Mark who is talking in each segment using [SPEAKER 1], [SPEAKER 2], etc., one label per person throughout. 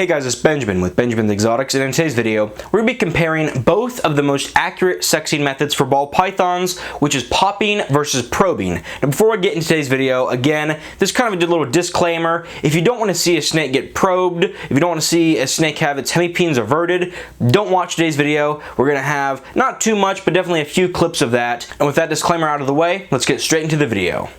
[SPEAKER 1] Hey guys, it's Benjamin with Benjamin's Exotics, and in today's video, we're going to be comparing both of the most accurate sexing methods for ball pythons, which is popping versus probing. Now before I get into today's video, again, this is kind of a little disclaimer. If you don't want to see a snake get probed, if you don't want to see a snake have its hemipenes averted, don't watch today's video. We're going to have not too much, but definitely a few clips of that. And with that disclaimer out of the way, let's get straight into the video.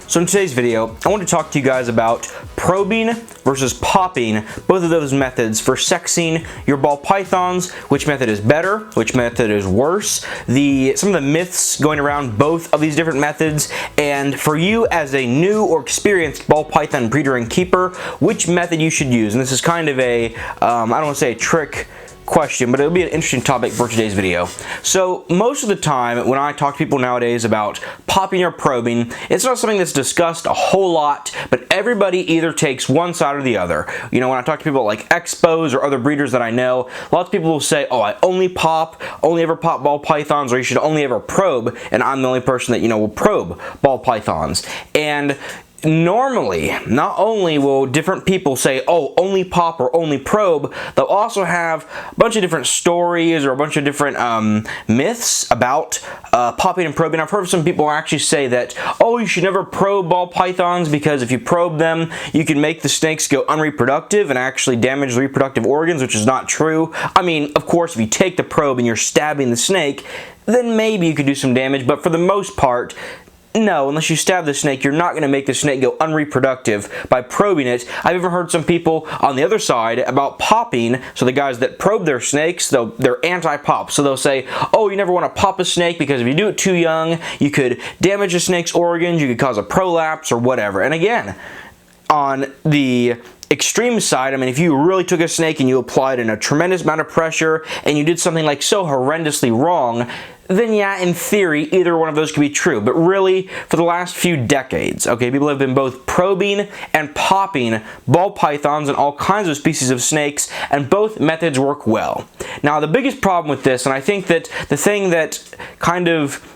[SPEAKER 1] So in today's video, I want to talk to you guys about probing versus popping, both of those methods for sexing your ball pythons, which method is better, which method is worse, some of the myths going around both of these different methods, and for you as a new or experienced ball python breeder and keeper, which method you should use. And this is kind of a, I don't want to say a trick question, but it'll be an interesting topic for today's video. So most of the time when I talk to people nowadays about popping or probing, it's not something that's discussed a whole lot, but everybody either takes one side or the other. You know, when I talk to people like expos or other breeders that I know, lots of people will say, oh, I only ever pop ball pythons, or you should only ever probe, and I'm the only person that, you know, will probe ball pythons. And normally, not only will different people say, oh, only pop or only probe, they'll also have a bunch of different stories or a bunch of different myths about popping and probing. I've heard some people actually say that, oh, you should never probe ball pythons because if you probe them, you can make the snakes go unreproductive and actually damage the reproductive organs, which is not true. I mean, of course, if you take the probe and you're stabbing the snake, then maybe you could do some damage, but for the most part, no, unless you stab the snake, you're not going to make the snake go unreproductive by probing it. I've even heard some people on the other side about popping, so the guys that probe their snakes, they're anti-pop. So they'll say, oh, you never want to pop a snake because if you do it too young, you could damage a snake's organs, you could cause a prolapse or whatever. And again, on the extreme side, I mean, if you really took a snake and you applied in a tremendous amount of pressure and you did something like so horrendously wrong, then yeah, in theory, either one of those could be true. But really, for the last few decades, okay, people have been both probing and popping ball pythons and all kinds of species of snakes, and both methods work well. Now, the biggest problem with this, and I think that the thing that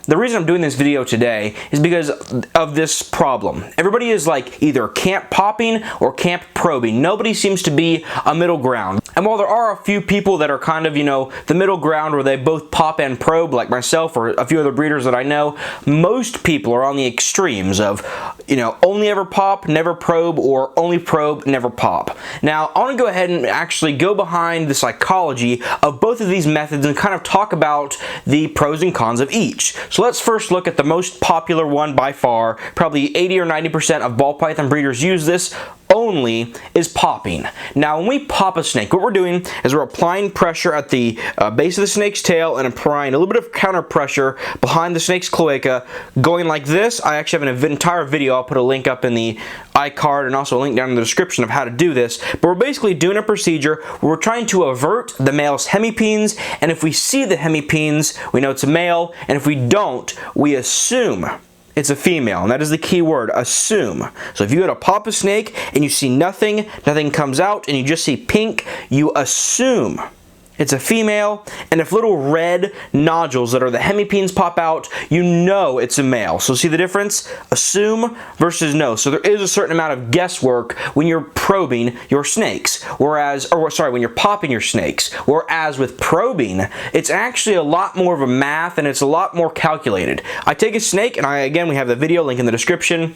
[SPEAKER 1] the reason I'm doing this video today is because of this problem. Everybody is like either camp popping or camp probing. Nobody seems to be a middle ground. And while there are a few people that are kind of, you know, the middle ground where they both pop and probe, like myself or a few other breeders that I know, most people are on the extremes of, you know, only ever pop, never probe, or only probe, never pop. Now, I want to go ahead and actually go behind the psychology of both of these methods and kind of talk about the pros and cons of each. So let's first look at the most popular one by far. Probably 80 or 90% of ball python breeders use this only, is popping. Now, when we pop a snake, what we're doing is we're applying pressure at the base of the snake's tail and applying a little bit of counter pressure behind the snake's cloaca, going like this. I actually have an entire video. I'll put a link up in the iCard and also a link down in the description of how to do this. But we're basically doing a procedure where we're trying to avert the male's hemipenes, and if we see the hemipenes, we know it's a male, and if we don't, we assume it's a female, and that is the key word, assume. So if you go to pop a snake and you see nothing comes out, and you just see pink, you assume it's a female, and if little red nodules that are the hemipenes pop out, you know it's a male. So see the difference? Assume versus no. So there is a certain amount of guesswork when you're probing your snakes, when you're popping your snakes. Whereas with probing, it's actually a lot more of a math, and it's a lot more calculated. I take a snake, and again, we have the video link in the description.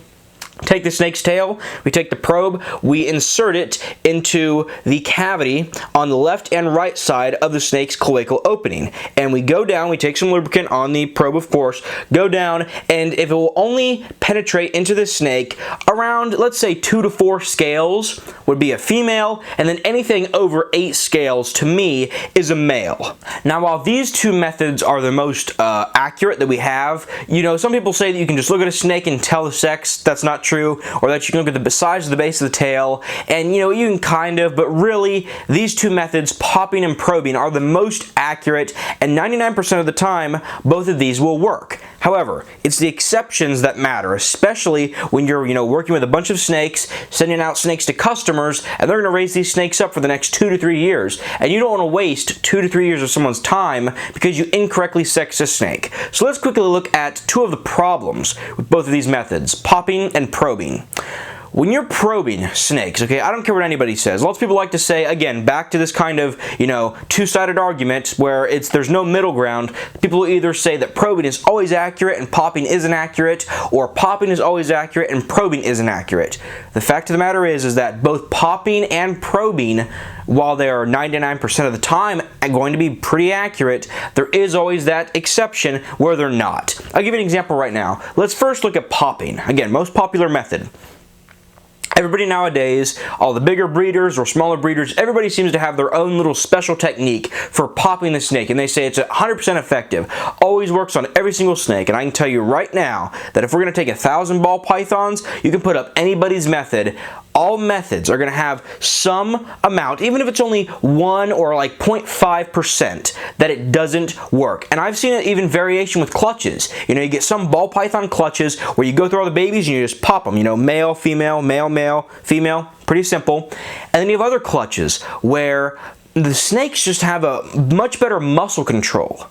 [SPEAKER 1] Take the snake's tail, we take the probe, we insert it into the cavity on the left and right side of the snake's cloacal opening. And we go down, we take some lubricant on the probe, of course, go down, and if it will only penetrate into the snake around, let's say, 2 to 4 scales would be a female, and then anything over 8 scales, to me, is a male. Now, while these two methods are the most accurate that we have, you know, some people say that you can just look at a snake and tell the sex. That's not true. true, or that you can look at the size of the base of the tail, and you can kind of, but really, these two methods, popping and probing, are the most accurate, and 99% of the time, both of these will work. However, it's the exceptions that matter, especially when you're, working with a bunch of snakes, sending out snakes to customers, and they're going to raise these snakes up for the next 2 to 3 years, and you don't want to waste 2 to 3 years of someone's time because you incorrectly sex a snake. So let's quickly look at two of the problems with both of these methods, popping and probing. When you're probing snakes, okay, I don't care what anybody says. Lots of people like to say, again, back to this kind of, two-sided argument where there's no middle ground. People will either say that probing is always accurate and popping isn't accurate, or popping is always accurate and probing isn't accurate. The fact of the matter is that both popping and probing, while they are 99% of the time going to be pretty accurate, there is always that exception where they're not. I'll give you an example right now. Let's first look at popping. Again, most popular method. Everybody nowadays, all the bigger breeders or smaller breeders, everybody seems to have their own little special technique for popping the snake, and they say it's 100% effective. Always works on every single snake, and I can tell you right now that if we're going to take 1,000 ball pythons, you can put up anybody's method. All methods are going to have some amount, even if it's only 1 or like 0.5%, that it doesn't work. And I've seen it even variation with clutches. You get some ball python clutches where you go through all the babies and you just pop them. Male, female, male, male, female. Pretty simple. And then you have other clutches where the snakes just have a much better muscle control.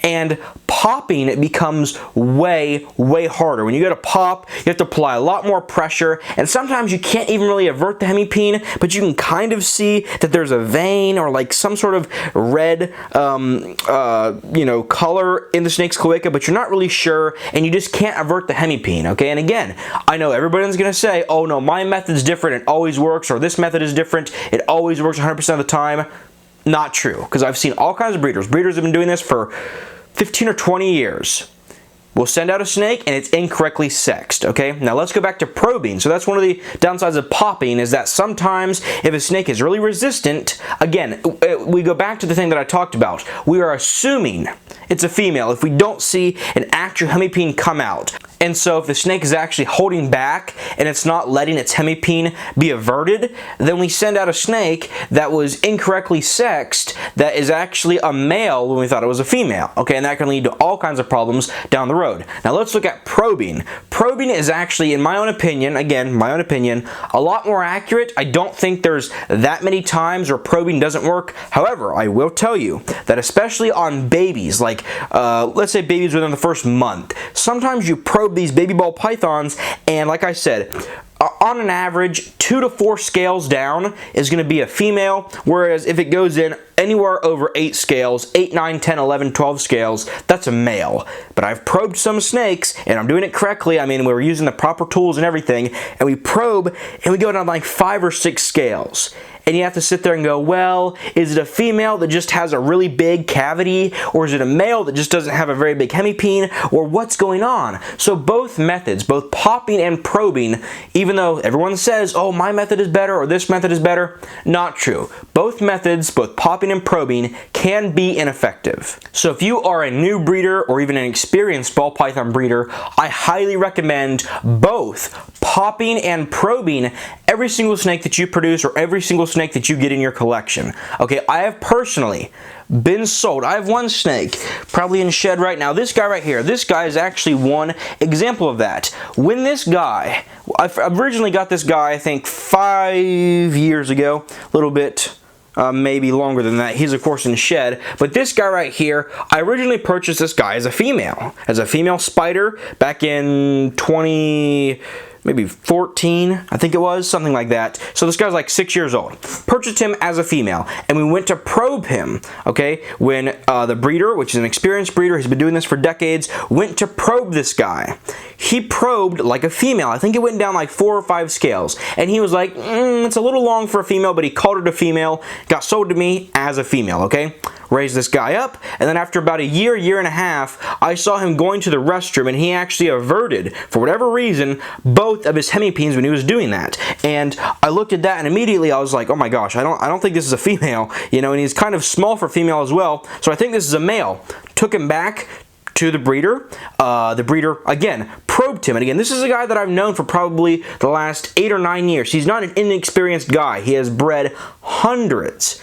[SPEAKER 1] And popping, it becomes way, way harder. When you go to pop, you have to apply a lot more pressure, and sometimes you can't even really avert the hemipene, but you can kind of see that there's a vein or like some sort of red, color in the snake's cloaca, but you're not really sure, and you just can't avert the hemipene, okay? And again, I know everybody's gonna say, oh no, my method's different, it always works, or this method is different, it always works 100% of the time. Not true, because I've seen all kinds of breeders. Breeders have been doing this for 15 or 20 years. We'll send out a snake and it's incorrectly sexed, okay? Now let's go back to probing. So that's one of the downsides of popping, is that sometimes if a snake is really resistant, again, we go back to the thing that I talked about. We are assuming it's a female if we don't see an actual hemipene come out. And so if the snake is actually holding back and it's not letting its hemipene be averted, then we send out a snake that was incorrectly sexed that is actually a male when we thought it was a female. Okay, and that can lead to all kinds of problems down the road. Now let's look at probing. Probing is actually, in my own opinion, again, my own opinion, a lot more accurate. I don't think there's that many times where probing doesn't work. However, I will tell you that especially on babies, like let's say babies within the first month, sometimes you probe these baby ball pythons, and like I said, on an average, 2 to 4 scales down is going to be a female, whereas if it goes in anywhere over 8 scales, 8, 9, 10, 11, 12 scales, that's a male. But I've probed some snakes, and I'm doing it correctly. I mean, we were using the proper tools and everything, and we probe, and we go down like 5 or 6 scales. And you have to sit there and go, well, is it a female that just has a really big cavity, or is it a male that just doesn't have a very big hemipene, or what's going on? So both methods, both popping and probing, even though everyone says, oh, my method is better or this method is better, not true. Both methods, both popping and probing, can be ineffective. So if you are a new breeder or even an experienced ball python breeder, I highly recommend both popping and probing every single snake that you produce or every single snake that you get in your collection. Okay, I have personally been sold. I have one snake probably in the shed right now. This guy right here, this guy is actually one example of that. When this guy, I originally got this guy I think 5 years ago, a little bit maybe longer than that. He's of course in the shed, but this guy right here, I originally purchased this guy as a female spider back in maybe 14, I think it was, something like that. So this guy's like 6 years old. Purchased him as a female, and we went to probe him, okay, when the breeder, which is an experienced breeder, he's been doing this for decades, went to probe this guy. He probed like a female. I think it went down like 4 or 5 scales, and he was like, it's a little long for a female, but he called it a female, got sold to me as a female, okay? Raised this guy up, and then after about a year and a half, I saw him going to the restroom, and he actually averted, for whatever reason, both of his hemipenes when he was doing that. And I looked at that, and immediately I was like, oh my gosh, I don't think this is a female, and he's kind of small for female as well, so I think this is a male. Took him back to the breeder. The breeder, again, probed him. And again, this is a guy that I've known for probably the last 8 or 9 years. He's not an inexperienced guy. He has bred hundreds.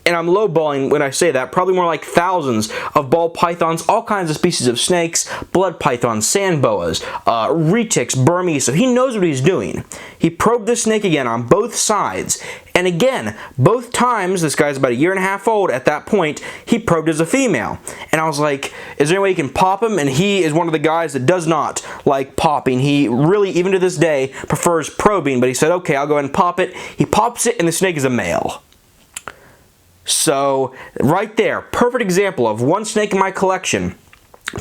[SPEAKER 1] And I'm lowballing when I say that, probably more like thousands of ball pythons, all kinds of species of snakes, blood pythons, sand boas, retics, Burmese, so he knows what he's doing. He probed this snake again on both sides, and again, both times, this guy's about 1.5 years old at that point, he probed as a female. And I was like, is there any way you can pop him? And he is one of the guys that does not like popping. He really, even to this day, prefers probing, but he said, okay, I'll go ahead and pop it. He pops it, and the snake is a male. So, right there, perfect example of one snake in my collection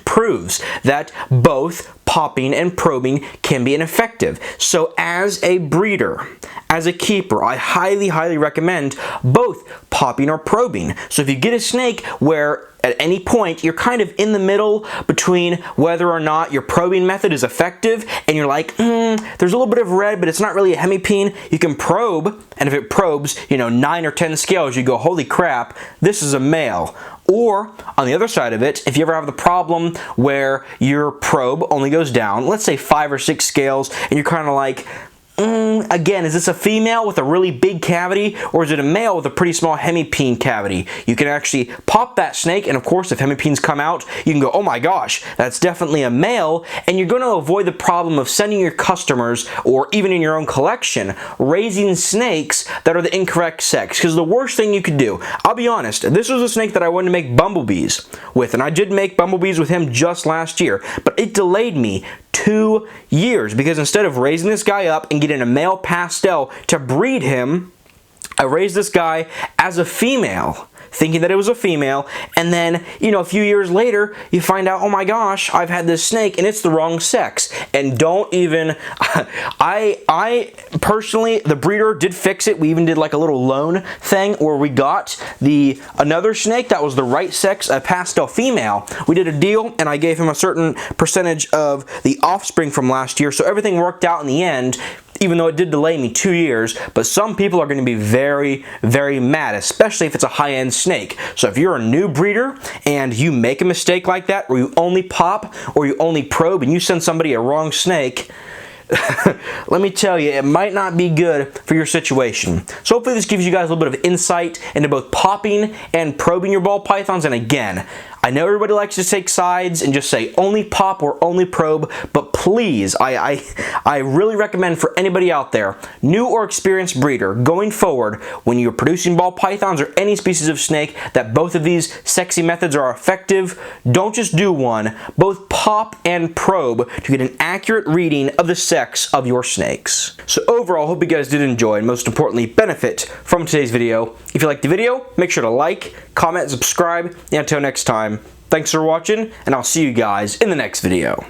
[SPEAKER 1] proves that both popping and probing can be ineffective. So as a breeder, as a keeper, I highly, highly recommend both popping or probing. So if you get a snake where at any point you're kind of in the middle between whether or not your probing method is effective and you're like, there's a little bit of red, but it's not really a hemipene, you can probe, and if it probes, 9 or 10 scales, you go, holy crap, this is a male. Or, on the other side of it, if you ever have the problem where your probe only goes down, let's say 5 or 6 scales, and you're kind of like, again, is this a female with a really big cavity, or is it a male with a pretty small hemipene cavity? You can actually pop that snake, and of course, if hemipenes come out, you can go, oh my gosh, that's definitely a male, and you're going to avoid the problem of sending your customers, or even in your own collection, raising snakes that are the incorrect sex. Because the worst thing you could do, I'll be honest, this was a snake that I wanted to make bumblebees with, and I did make bumblebees with him just last year, but it delayed me 2 years because instead of raising this guy up and getting a male pastel to breed him, I raised this guy as a female, thinking that it was a female, and then, a few years later, you find out, oh my gosh, I've had this snake and it's the wrong sex. And don't even, I personally, the breeder did fix it. We even did like a little loan thing where we got another snake that was the right sex, a pastel female. We did a deal and I gave him a certain percentage of the offspring from last year, so everything worked out in the end, even though it did delay me 2 years. But some people are going to be very, very mad, especially if it's a high-end snake. So if you're a new breeder and you make a mistake like that, where you only pop or you only probe and you send somebody a wrong snake, let me tell you, it might not be good for your situation. So hopefully this gives you guys a little bit of insight into both popping and probing your ball pythons. And again, I know everybody likes to take sides and just say only pop or only probe, but please, I really recommend for anybody out there, new or experienced breeder, going forward, when you're producing ball pythons or any species of snake, that both of these sexy methods are effective. Don't just do one, both pop and probe to get an accurate reading of the sex of your snakes. So overall, hope you guys did enjoy and most importantly benefit from today's video. If you liked the video, make sure to like, comment, subscribe, and until next time, thanks for watching, and I'll see you guys in the next video.